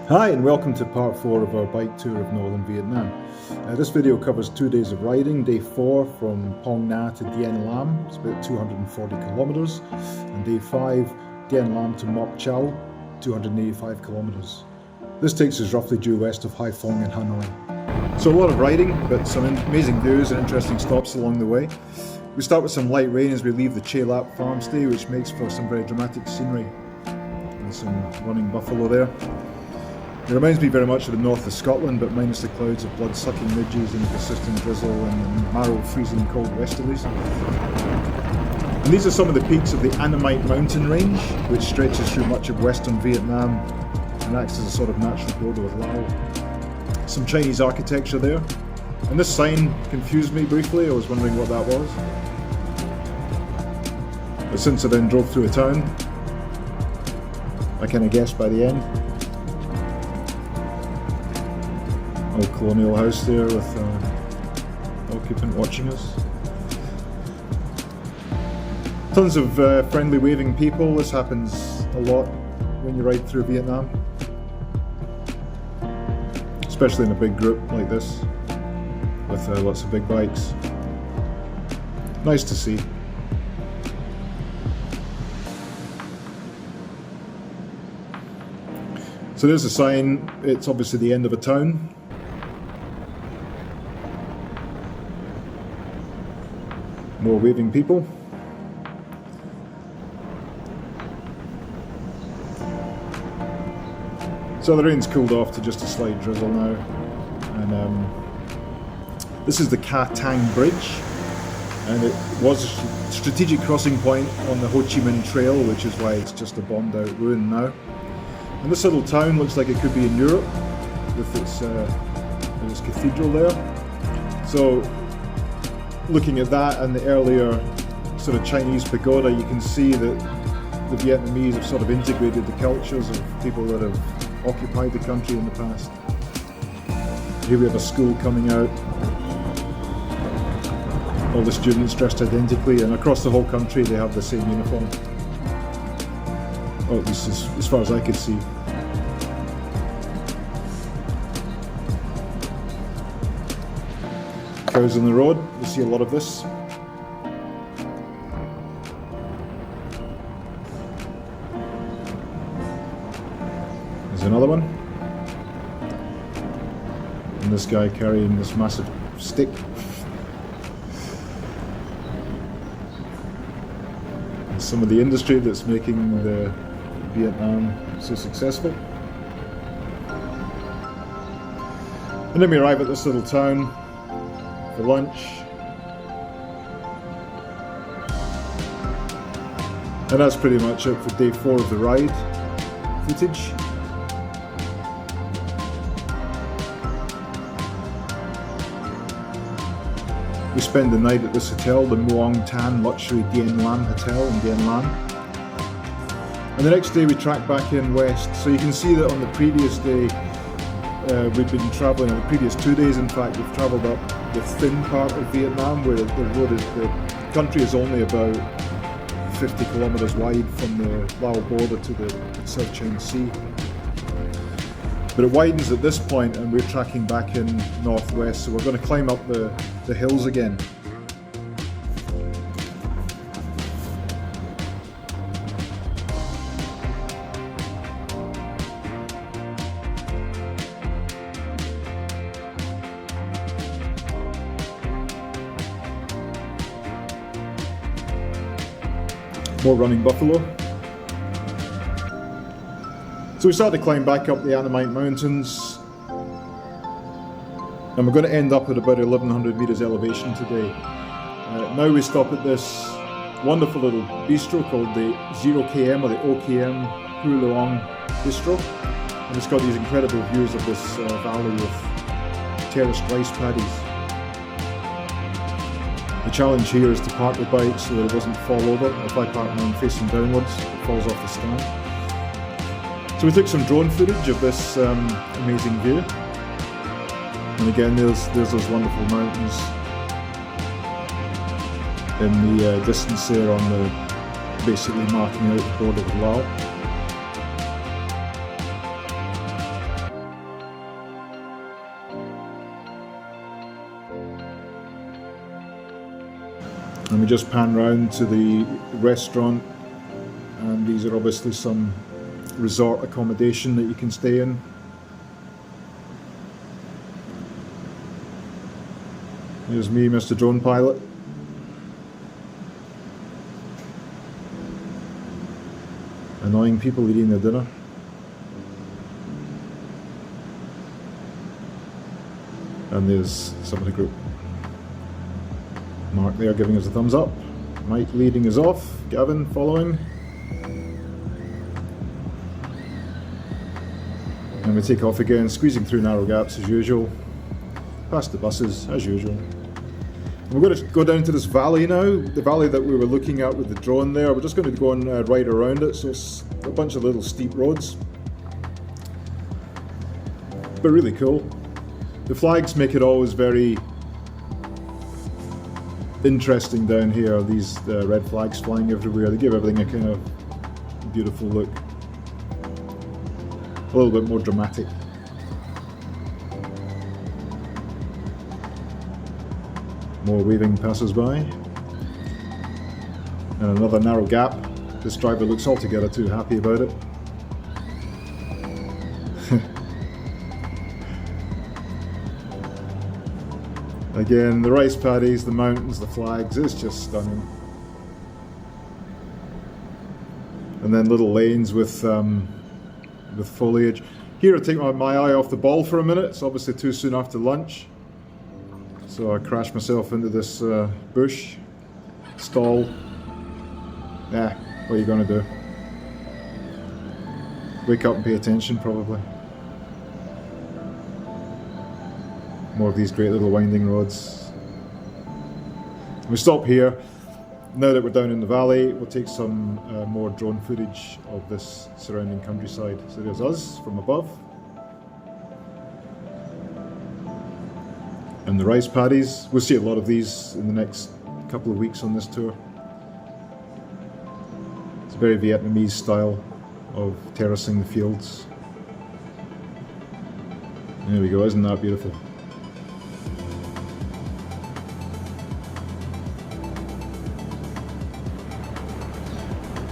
Hi and welcome to part 4 of our bike tour of northern Vietnam. This video covers 2 days of riding. Day 4 from Phong Nha to Dien Lam, it's about 240 kilometers, and day 5 Dien Lam to Moc Chau, 285 kilometers. This takes us roughly due west of Haiphong and Hanoi. So a lot of riding, but some amazing views and interesting stops along the way. We start with some light rain as we leave the Chay Lap farmstay, which makes for some very dramatic scenery. And some running buffalo there. It reminds me very much of the north of Scotland, but minus the clouds of blood-sucking ridges and persistent drizzle and the marrow-freezing cold westerlies. And these are some of the peaks of the Annamite mountain range, which stretches through much of western Vietnam and acts as a sort of natural border with Laos. Some Chinese architecture there. And this sign confused me briefly, I was wondering what that was. But since I then drove through a town, I kind of guessed by the end. Old colonial house there with occupant watching us. Tons of friendly waving people. This happens a lot when you ride through Vietnam, especially in a big group like this with lots of big bikes. Nice to see. So there's a sign. It's obviously the end of a town. More waving people. So the rain's cooled off to just a slight drizzle now, and this is the Ca Tang bridge, and it was a strategic crossing point on the Ho Chi Minh Trail, which is why it's just a bombed out ruin now. And this little town looks like it could be in Europe with its cathedral there. So looking at that and the earlier sort of Chinese pagoda, you can see that the Vietnamese have sort of integrated the cultures of people that have occupied the country in the past. Here we have a school coming out, all the students dressed identically, and across the whole country they have the same uniform. Or at least as far as I could see. Cows on the road, you see a lot of this. There's another one. And this guy carrying this massive stick. And some of the industry that's making the Vietnam so successful. And then we arrive at this little town for lunch, and that's pretty much it for day 4 of the ride footage. We spend the night at this hotel, the Muang Tan luxury Dien Lam hotel in Dien Lam, and the next day we track back in west. So you can see that on the previous day we've been travelling, on the previous 2 days in fact, we've travelled up the thin part of Vietnam where the country is only about 50 kilometres wide from the Laos border to the South China Sea. But it widens at this point and we're tracking back in northwest, so we're going to climb up the hills again. More running buffalo. So we start to climb back up the Annamite mountains, and we're going to end up at about 1100 meters elevation today. Now we stop at this wonderful little bistro called the 0km or the OKM Pu Luong Bistro, and it's got these incredible views of this valley with terraced rice paddies. The challenge here is to park the bike so that it doesn't fall over. If I park mine facing downwards, it falls off the stand. So we took some drone footage of this amazing view. And again, there's those wonderful mountains in the distance there on the basically marking out the border with Laos. And we just pan round to the restaurant, and these are obviously some resort accommodation that you can stay in. Here's me, Mr. Drone Pilot. Annoying people eating their dinner. And there's some of the group. Mark there giving us a thumbs up. Mike leading us off. Gavin following. And we take off again, squeezing through narrow gaps as usual. Past the buses as usual. And we're going to go down to this valley now, the valley that we were looking at with the drone there. We're just going to go and ride around it, so it's a bunch of little steep roads. But really cool. The flags make it always very interesting down here, these red flags flying everywhere. They give everything a kind of beautiful look. A little bit more dramatic. More waving passers-by. And another narrow gap. This driver looks altogether too happy about it. Again, the rice paddies, the mountains, the flags, it's just stunning. And then little lanes with foliage. Here I take my eye off the ball for a minute. It's obviously too soon after lunch. So I crashed myself into this bush, stall. Yeah, what are you going to do? Wake up and pay attention, probably. More of these great little winding roads. We stop here. Now that we're down in the valley, we'll take some more drone footage of this surrounding countryside. So there's us from above. And the rice paddies. We'll see a lot of these in the next couple of weeks on this tour. It's a very Vietnamese style of terracing the fields. There we go, isn't that beautiful?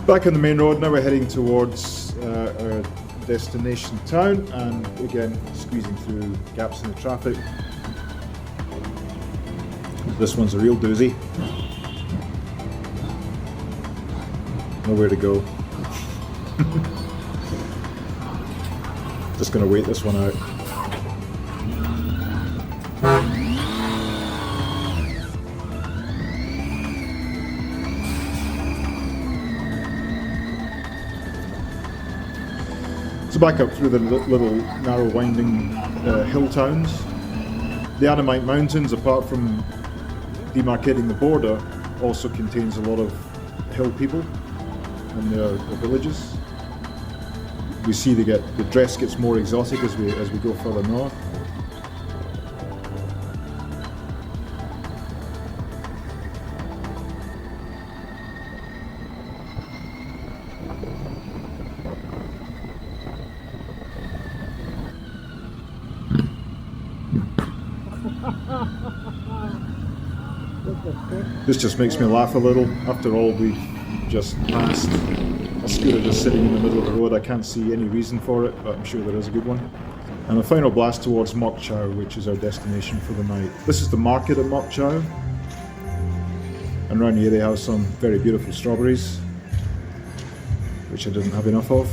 Back on the main road, now we're heading towards our destination town, and again squeezing through gaps in the traffic. This one's a real doozy. Nowhere to go. Just gonna wait this one out. So back up through the little narrow winding hill towns. The Annamite Mountains, apart from demarcating the border, also contains a lot of hill people and their villages. We see the dress gets more exotic as we go further north. This just makes me laugh a little. After all, we've just passed a scooter just sitting in the middle of the road. I can't see any reason for it, but I'm sure there is a good one. And a final blast towards Moc Chau, which is our destination for the night. This is the market at Moc Chau. And around here they have some very beautiful strawberries, which I didn't have enough of.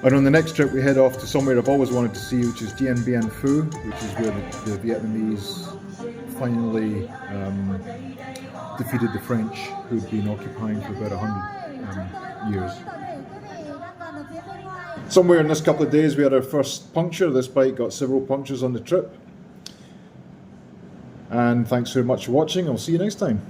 And on the next trip we head off to somewhere I've always wanted to see, which is Dien Bien Phu, which is where the Vietnamese finally defeated the French, who'd been occupying for about 100 years. Somewhere in this couple of days we had our first puncture. This bike got several punctures on the trip. And thanks very much for watching. I'll see you next time.